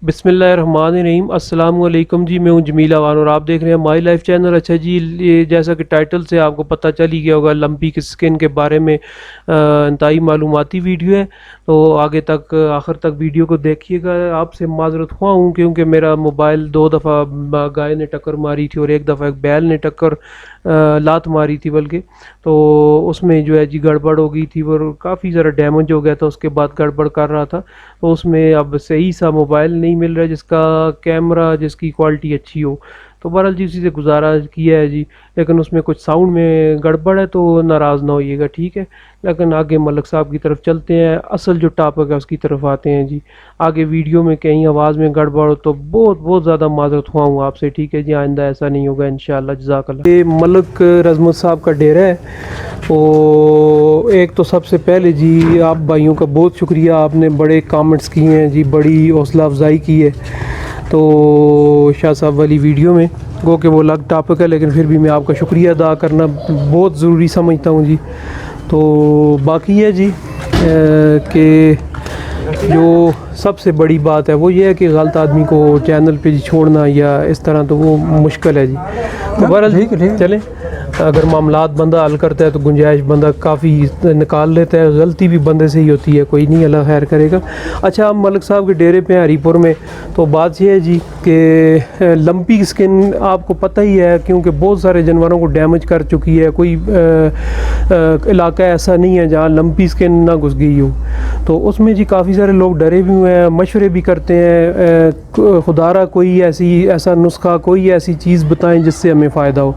बिस्मिल्लाहिर्रहमानिर्रहीम अस्सलाम वालेकुम जी। मैं हूं जमील अवान और आप देख रहे हैं माई लाइफ चैनल। अच्छा जी, ये जैसा कि टाइटल से आपको पता चल ही गया होगा, लंबी स्किन के बारे में इंतहाई मालूमाती वीडियो है। तो आगे तक आखिर तक वीडियो को देखिएगा। आपसे माजरत हुआ हूँ क्योंकि मेरा मोबाइल 2 दफ़ा गाय ने टक्कर मारी थी और एक दफ़ा एक बैल ने टक्कर लात मारी थी बल्कि। तो उसमें जो है जी गड़बड़ हो गई थी और काफ़ी ज़रा डैमेज हो गया था। उसके बाद गड़बड़ कर रहा था तो उसमें अब सही सा मोबाइल नहीं मिल रहा है जिसका कैमरा जिसकी क्वालिटी अच्छी हो। तो बहरहाल जी उसी से गुजारा किया है जी, लेकिन उसमें कुछ साउंड में गड़बड़ है तो नाराज़ ना होइएगा, ठीक है। लेकिन आगे मलक साहब की तरफ चलते हैं, असल जो टॉपिक है उसकी तरफ आते हैं जी। आगे वीडियो में कहीं आवाज़ में गड़बड़ हो तो बहुत बहुत ज़्यादा माजरत हुआ हूँ आपसे, ठीक है जी। आइंदा ऐसा नहीं होगा इंशाअल्लाह। जज़ाकल्लाह। ये मलक रज़मत साहब का डेरा है। तो एक तो सबसे पहले जी आप भाइयों का बहुत शुक्रिया, आपने बड़े कमेंट्स किए हैं जी, बड़ी हौसला अफजाई की है। तो शाह साहब वाली वीडियो में गो के वो अलग टॉपिक है, लेकिन फिर भी मैं आपका शुक्रिया अदा करना बहुत ज़रूरी समझता हूँ जी। तो बाकी है जी कि जो सबसे बड़ी बात है वो ये है कि गलत आदमी को चैनल पे छोड़ना या इस तरह तो वो मुश्किल है जी। तो बहरहाल ठीक चलें, अगर मामलात बंदा हल करता है तो गुंजाइश बंदा काफ़ी निकाल लेता है। गलती भी बंदे से ही होती है, कोई नहीं, अल्लाह खैर करेगा। अच्छा, हम मलिक साहब के डेरे पे हैं हरीपुर में। तो बात यह है जी कि लंपी स्किन आपको पता ही है क्योंकि बहुत सारे जानवरों को डैमेज कर चुकी है। कोई इलाका ऐसा नहीं है जहाँ लंपी स्किन ना घुस गई हो। तो उसमें जी काफ़ी सारे लोग डरे भी हुए हैं, मशवरे भी करते हैं, खुदारा कोई ऐसा नुस्खा कोई ऐसी चीज़ बताएं जिससे हमें फ़ायदा हो।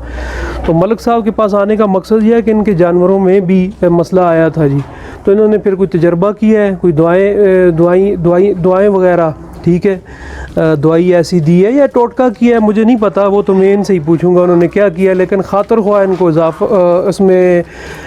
तो मलिक साहब के पास आने का मकसद यह है कि इनके जानवरों में भी मसला आया था जी। तो इन्होंने फिर कोई तजर्बा किया है, कोई दुआएं वगैरह, ठीक है, दवाई ऐसी दी है या टोटका किया है मुझे नहीं पता, वो तो मैं इनसे ही पूछूंगा उन्होंने क्या किया। लेकिन खातर ख्वाह इनको इसमें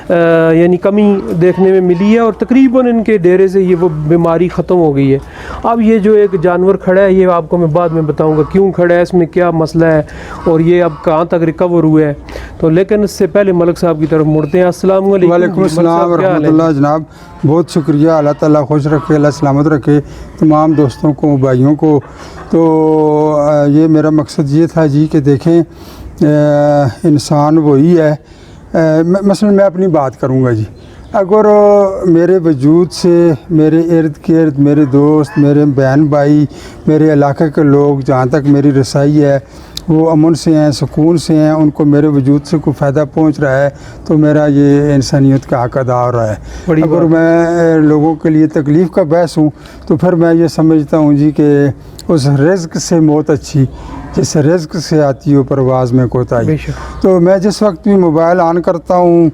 यानी कमी देखने में मिली है और तकरीबन इनके डेरे से ये वो बीमारी ख़त्म हो गई है। अब ये जो एक जानवर खड़ा है ये आपको मैं बाद में बताऊंगा क्यों खड़ा है, इसमें क्या मसला है और ये अब कहाँ तक रिकवर हुआ है। तो लेकिन इससे पहले मलिक साहब की तरफ मुड़ते हैं। अस्सलाम वालेकुम रहमतुल्लाह। जनाब बहुत शुक्रिया, अल्लाह ताला खुश रखे, अल्लाह सलामत रखे तमाम दोस्तों को भाइयों को। तो ये मेरा मकसद ये था जी कि देखें इंसान वही है। मसलन मैं अपनी बात करूँगा जी, अगर मेरे वजूद से मेरे इर्द गिर्द मेरे दोस्त, मेरे बहन भाई, मेरे इलाके के लोग जहाँ तक मेरी रसाई है वो अमन से हैं, सुकून से हैं, उनको मेरे वजूद से कोई फ़ायदा पहुँच रहा है तो मेरा ये इंसानियत का हक अदा हो रहा है। अगर मैं लोगों के लिए तकलीफ़ का बहस हूँ तो फिर मैं ये समझता हूँ जी कि उस रिज़्क़ से मौत अच्छी जिस रिज़्क़ से आती हो परवाज़ में कोताही। तो मैं जिस वक्त भी मोबाइल ऑन करता हूँ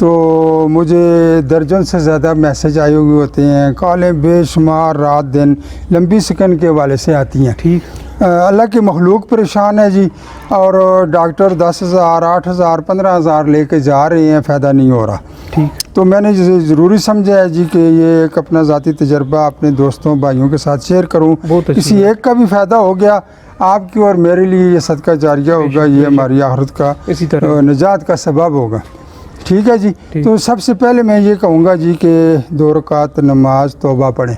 तो मुझे दर्जन से ज़्यादा मैसेज आए हुए होते हैं, कॉलें बेशुमार रात दिन लंबी स्किन के हवाले से आती हैं। ठीक, अल्लाह की मखलूक परेशान है जी, और डॉक्टर 10,000 8,000 15,000 लेके जा रहे हैं, फ़ायदा नहीं हो रहा। ठीक, तो मैंने ज़रूरी समझा है जी कि ये एक अपना ज़ाती तजर्बा अपने दोस्तों भाइयों के साथ शेयर करूँ। किसी एक का भी फ़ायदा हो गया आपकी और मेरे लिए ये सदका जारिया होगा, ये हमारी आखिरत का इसी तरह निजात का सबब होगा। ठीक है जी। तो सबसे पहले मैं ये कहूँगा जी कि 2 रकात नमाज तौबा पढ़ें।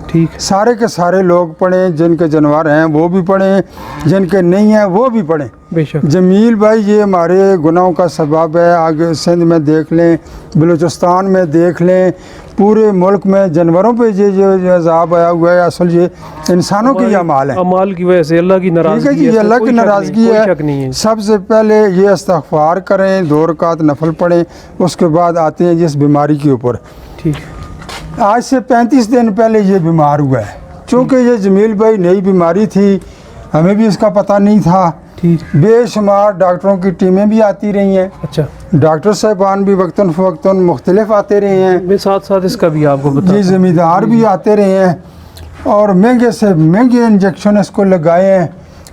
ठीक, सारे के सारे लोग पढ़ें, जिनके जानवर हैं वो भी पढ़ें, जिनके नहीं हैं वो भी पढ़ें। बेशक जमील भाई, ये हमारे गुनाहों का सबब है। आगे सिंध में देख लें, बलूचिस्तान में देख लें, पूरे मुल्क में जानवरों पे ये अज़ाब आया हुआ है। असल ये इंसानों की अमाल है, अमाल की वजह से अल्लाह की नाराज़गी है। ठीक है जी, अल्लाह की नाराज़गी है। सबसे पहले ये इस्तिग़फ़ार करें, 2 रकात नफल पढ़ें, उसके बाद आते हैं जिस बीमारी के ऊपर। ठीक, आज से 35 दिन पहले ये बीमार हुआ है। चूँकि ये जमील भाई नई बीमारी थी, हमें भी इसका पता नहीं था। ठीक, बेशुमार डॉक्टरों की टीमें भी आती रही हैं। अच्छा, डॉक्टर साहबान भी वक्तन फ़वक्तन मुख्तलिफ आते रहे हैं। साथ साथ इसका भी आपको बता जी ज़मींदार भी आते रहे हैं और महंगे से महंगे इंजेक्शन इसको लगाए हैं।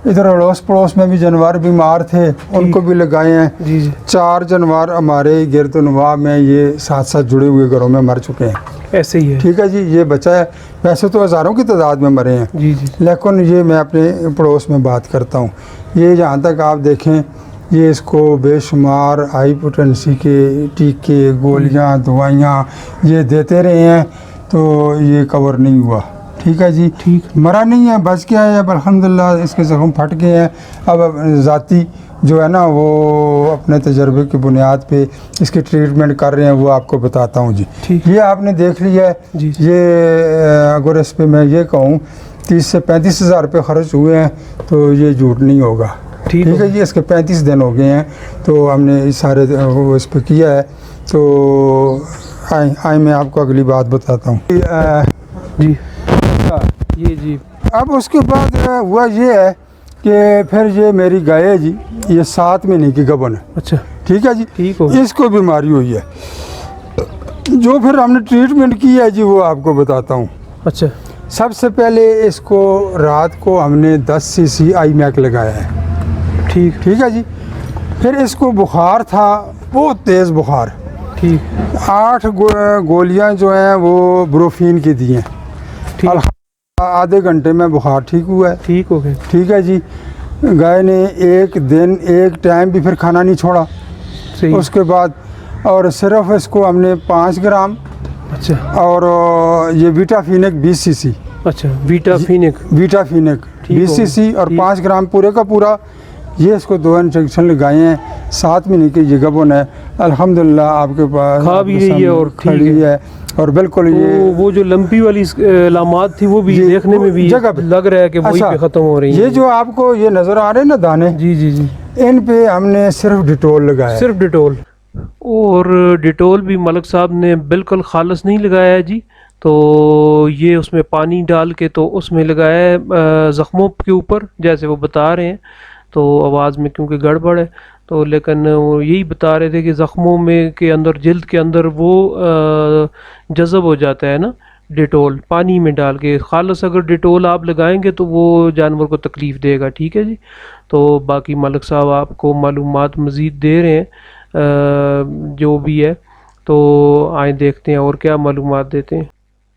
इधर अड़ोस पड़ोस में भी जानवर बीमार थे, उनको भी लगाए हैं। जी जी, 4 जानवर हमारे गिरदनवा में ये साथ साथ जुड़े हुए घरों में मर चुके हैं। ऐसे ही है। ठीक है जी, ये बचा है। वैसे तो हज़ारों की तादाद में मरे हैं। जी जी, लेकिन ये मैं अपने पड़ोस में बात करता हूँ। ये जहाँ तक आप देखें ये इसको बेशुमार हाइपोटेंसी के टीके, गोलियाँ, दवाइयाँ ये देते रहे हैं तो ये कवर नहीं हुआ। ठीक है जी। ठीक। मरा नहीं है, बच गया है अब अल्हम्दुलिल्लाह, इसके ज़ख्म फट गए हैं। अब ज़ाती जो है ना वो अपने तजर्बे की बुनियाद पे इसकी ट्रीटमेंट कर रहे हैं, वो आपको बताता हूँ जी। ठीक। ये आपने देख लिया है जी। ये अगर इस पे मैं ये कहूँ 30 से 35 हज़ार रुपये खर्च हुए हैं तो ये झूठ नहीं होगा। ठीक है जी। इसके 35 दिन हो गए हैं तो हमने इस सारे वो इस पर किया है। तो आए मैं आपको अगली बात बताता हूँ जी। ये जी। अब उसके बाद हुआ ये है कि फिर ये मेरी गाय है जी, ये 7 महीने की गबन है। अच्छा। ठीक है जी। ठीक हो। इसको बीमारी हुई है, जो फिर हमने ट्रीटमेंट की है जी वो आपको बताता हूँ। अच्छा। सबसे पहले इसको रात को हमने 10 सीसी आई मैक लगाया है। ठीक। ठीक है जी। फिर इसको बुखार था, बहुत तेज़ बुखार। ठीक। 8 गोलियां जो हैं वो ब्रोफीन की दी हैं। ठीक। आधे घंटे में बुखार ठीक हुआ है। ठीक हो गया। ठीक है जी। गाय ने एक दिन एक टाइम भी फिर खाना नहीं छोड़ा। सही। उसके बाद और सिर्फ इसको हमने 5 ग्राम अच्छा। और ये वीटाफिनिक 20 सीसी। अच्छा। वीटाफिनिक 20 सीसी और 5 ग्राम पूरे का पूरा, ये इसको 2 इंजेक्शन लगाए हैं। 7 महीने की ये गबन है अल्हम्दुलिल्लाह, आपके पास खा भी रही है और खड़ी है और बिल्कुल ये वो जो लंपी वाली लामात थी वो भी देखने में भी जगह पे लग रहा है कि वही अच्छा, पे ख़त्म हो रही है। ये जो आपको ये नज़र आ रहे हैं ना दाने, जी जी जी, इन पे हमने सिर्फ डिटोल लगाया है। सिर्फ डिटोल। और डिटोल भी मलक साहब ने बिल्कुल खालस नहीं लगाया है जी, तो ये उसमें पानी डाल के तो उसमें लगाया है ज़ख्मों के ऊपर, जैसे वो बता रहे हैं। तो आवाज़ में क्योंकि गड़बड़ है तो, लेकिन वो यही बता रहे थे कि ज़ख्मों में के अंदर, जिल्द के अंदर वो जज़ब हो जाता है ना डिटोल पानी में डाल के। खालस अगर डिटोल आप लगाएंगे तो वो जानवर को तकलीफ़ देगा। ठीक है जी। तो बाकी मलिक साहब आपको मालूमात मज़ीद दे रहे हैं जो भी है, तो आए देखते हैं और क्या मालूमात देते हैं।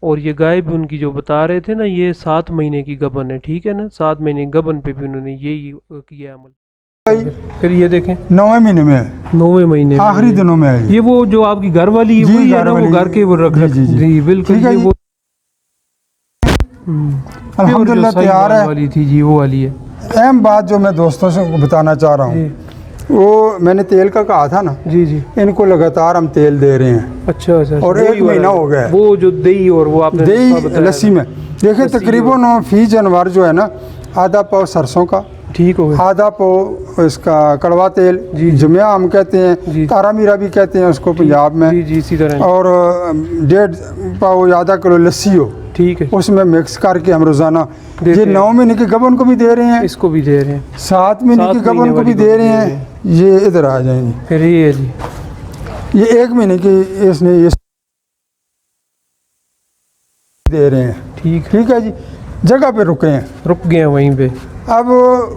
और ये गाय भी उनकी जो बता रहे थे ना, ये 7 महीने की गबन है। ठीक है ना, 7 महीने की गबन पे भी उन्होंने यही किया है अमल। फिर ये देखें 9वें महीने में, 9वें महीने में आखिरी दिनों में है ये वो जो आपकी घर वाली है, जी, वही है घर ना, वो वाली। घर के वो रख जी, रख जी, जी। जी बिल्कुल। ठीक है ये जी। वो अल्हम्दुलिल्लाह जो तैयार है। वाली थी जी, वो वाली है। अहम बात जो मैं दोस्तों से बताना चाह रहा हूँ, वो मैंने तेल का कहा था ना, जी जी। इनको लगातार हम तेल दे रहे हैं। अच्छा अच्छा। और वही 1 महीना हो गया है। वो जो दही और वो आपने दही लस्सी में देखिए तकरीबन फी जानवर जो है ना, आधा पाव सरसों का, ठीक हो गया। आधा पाव इसका कड़वा तेल, जमिया हम कहते हैं, तारा मीरा भी कहते हैं उसको पंजाब में, जी जी इसी तरह। और 1.5 पाव आधा किलो लस्सी हो, ठीक है, उसमें मिक्स करके हम रोज़ाना ये 9 महीने की गबन को भी दे रहे हैं, इसको भी दे रहे हैं, 7 महीने की गबन को भी दे रहे हैं। ये इधर आ जाएंगे। फिर ये जी, ये 1 महीने की इसने ये दे रहे हैं। ठीक है जी। जगह पे रुके हैं, रुक गए हैं वहीं पे। अब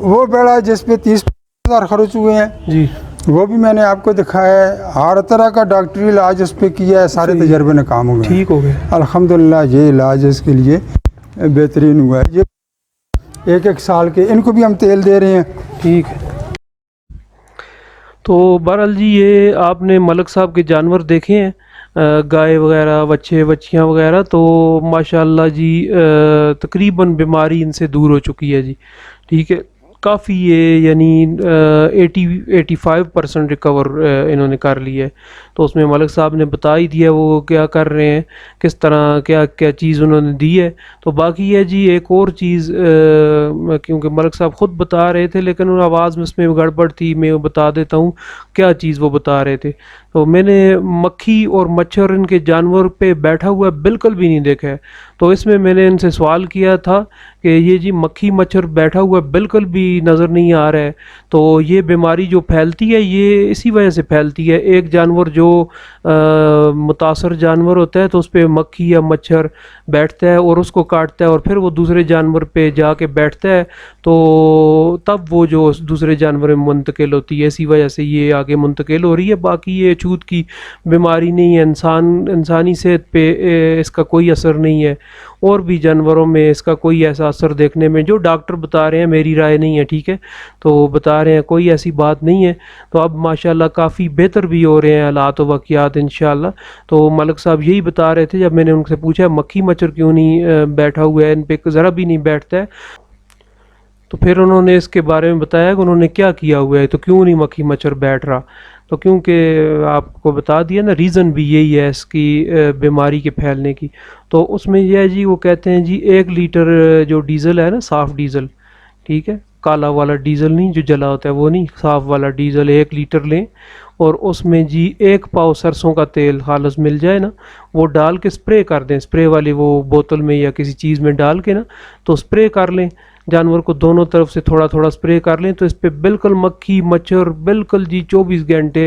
वो बेड़ा जिस पे 30,000 खर्च हुए हैं जी, वो भी मैंने आपको दिखाया है। हर तरह का डॉक्टरी इलाज उस पर किया है, सारे तजर्बे नाकाम हो गए। ठीक हो गए अल्हम्दुलिल्लाह ये इलाज इसके लिए बेहतरीन हुआ है। ये 1-1 साल के इनको भी हम तेल दे रहे हैं। ठीक है। तो बहरहाल जी, ये आपने मलक साहब के जानवर देखे हैं, गाय वगैरह, बच्चे बच्चियाँ वगैरह, तो माशाल्लाह जी तकरीबन बीमारी इनसे दूर हो चुकी है जी। ठीक है, काफ़ी ये यानी 85% रिकवर इन्होंने कर लिया है। तो उसमें मलिक साहब ने बता ही दिया वो क्या कर रहे हैं, किस तरह क्या क्या चीज़ उन्होंने दी है। तो बाकी है जी एक और चीज़, क्योंकि मलिक साहब ख़ुद बता रहे थे लेकिन उन आवाज़ में उसमें गड़बड़ थी, मैं बता देता हूँ क्या चीज़ वो बता रहे थे। तो मैंने मक्खी और मच्छर इनके जानवर पे बैठा हुआ बिल्कुल भी नहीं देखा है। तो इसमें मैंने इनसे सवाल किया था कि ये जी मक्खी मच्छर बैठा हुआ बिल्कुल भी नज़र नहीं आ रहा है, तो ये बीमारी जो फैलती है ये इसी वजह से फैलती है। एक जानवर जो मुतासर जानवर होता है तो उस पर मक्खी या मच्छर बैठता है और उसको काटता है और फिर वो दूसरे जानवर पे जाके बैठता है, तो तब वो जो दूसरे जानवर में मुंतकिल होती है, इसी वजह से ये आगे मुंतकिल हो रही है। बाकी ये छूत की बीमारी नहीं है, इंसानी सेहत पे इसका कोई असर नहीं है। और भी जानवरों में इसका कोई ऐसा असर देखने में, जो डॉक्टर बता रहे हैं, मेरी राय नहीं है, ठीक है, तो बता रहे हैं कोई ऐसी बात नहीं है। तो अब माशाल्लाह काफ़ी बेहतर भी हो रहे हैं हालात व वाक़ियात इंशाल्लाह। तो मलिक साहब यही बता रहे थे, जब मैंने उनसे पूछा मक्खी मच्छर क्यों नहीं बैठा हुआ है, इन पे ज़रा भी नहीं बैठता है, तो फिर उन्होंने इसके बारे में बताया कि उन्होंने क्या किया हुआ है, तो क्यों नहीं मक्खी मच्छर बैठ रहा। तो क्योंकि आपको बता दिया ना, रीज़न भी यही है इसकी बीमारी के फैलने की। तो उसमें यह है जी, वो कहते हैं जी 1 लीटर जो डीज़ल है ना, साफ़ डीज़ल, ठीक है, काला वाला डीज़ल नहीं जो जला होता है वो नहीं, साफ़ वाला डीज़ल 1 लीटर लें और उसमें जी 1 पाव सरसों का तेल खालिस मिल जाए ना, वो डाल के स्प्रे कर दें, स्प्रे वाली वो बोतल में या किसी चीज़ में डाल के ना, तो स्प्रे कर लें, जानवर को दोनों तरफ से थोड़ा थोड़ा स्प्रे कर लें, तो इस पर बिल्कुल मक्खी मच्छर बिल्कुल जी 24 घंटे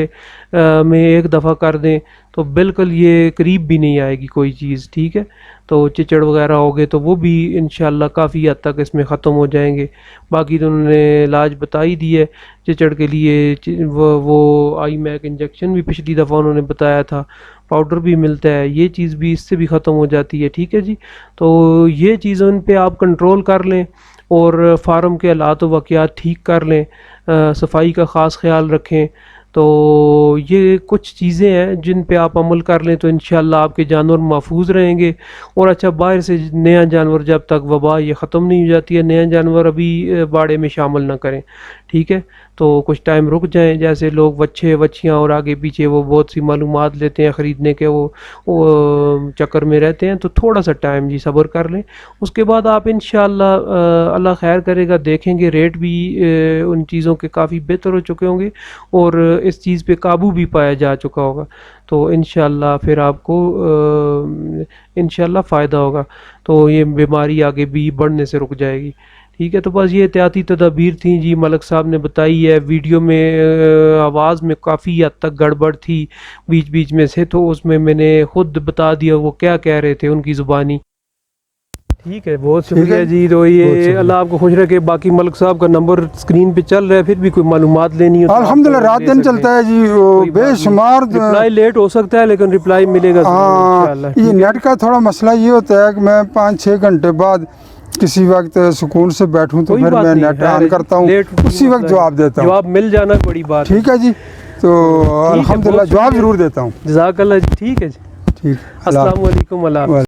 में 1 दफ़ा कर दें, तो बिल्कुल ये करीब भी नहीं आएगी कोई चीज़, ठीक है। तो चिचड़ वगैरह हो गए तो वो भी इंशाल्लाह काफ़ी हद तक इसमें ख़त्म हो जाएंगे। बाकी तो उन्होंने इलाज बता ही दी है चिचड़ के लिए, वो आई मैक इंजेक्शन भी पिछली दफ़ा उन्होंने बताया था, पाउडर भी मिलता है, ये चीज़ भी इससे भी ख़त्म हो जाती है, ठीक है जी। तो ये चीज़ों इन पे आप कंट्रोल कर लें और फार्म के हालात व वाक़ियात ठीक कर लें, सफाई का ख़ास ख्याल रखें। तो ये कुछ चीज़ें हैं जिन पे आप अमल कर लें तो इंशाल्लाह आपके जानवर महफूज रहेंगे। और अच्छा, बाहर से नया जानवर, जब तक वबा ये ख़त्म नहीं हो जाती है, नया जानवर अभी बाड़े में शामिल ना करें, ठीक है। तो कुछ टाइम रुक जाएं, जैसे लोग बच्चे बच्चियाँ और आगे पीछे वो बहुत सी मालूमात लेते हैं ख़रीदने के, वो चक्कर में रहते हैं, तो थोड़ा सा टाइम जी सब्र कर लें। उसके बाद आप इंशाल्लाह अल्लाह खैर करेगा, देखेंगे रेट भी उन चीज़ों के काफ़ी बेहतर हो चुके होंगे और इस चीज़ पे काबू भी पाया जा चुका होगा। तो इंशाल्लाह फिर आपको इंशाल्लाह फ़ायदा होगा, तो ये बीमारी आगे भी बढ़ने से रुक जाएगी, ठीक है। तो बस ये एहतियाती तदाबीर थी जी, मलिक साहब ने बताई है। वीडियो में आवाज़ में काफ़ी हद तक गड़बड़ थी बीच बीच में से, तो उसमें मैंने ख़ुद बता दिया वो क्या कह रहे थे उनकी ज़ुबानी, ठीक है। बहुत शुक्रिया जी। तो ये अल्लाह आपको खुश रखे। बाकी मलिक साहब का नंबर स्क्रीन पे चल रहा है, फिर भी कोई मालूमात लेनी हो तो अल्हम्दुलिल्लाह रात दिन चलता है जी, बेशुमार रिप्लाई लेट हो सकता है लेकिन रिप्लाई मिलेगा इंशाल्लाह। ये नेट का थोड़ा मसला ये होता है कि मैं 5-6 घंटे बाद किसी वक्त सुकून से बैठूं तो फिर मैं नेट ऑन करता हूँ, उसी वक्त जवाब देता हूँ। जवाब मिल जाना बड़ी बात, ठीक है जी। तो अल्हम्दुलिल्लाह जवाब ज़रूर देता हूँ। जज़ाकल्लाह जी, ठीक है जी, ठीक। अस्सलाम वालेकुम।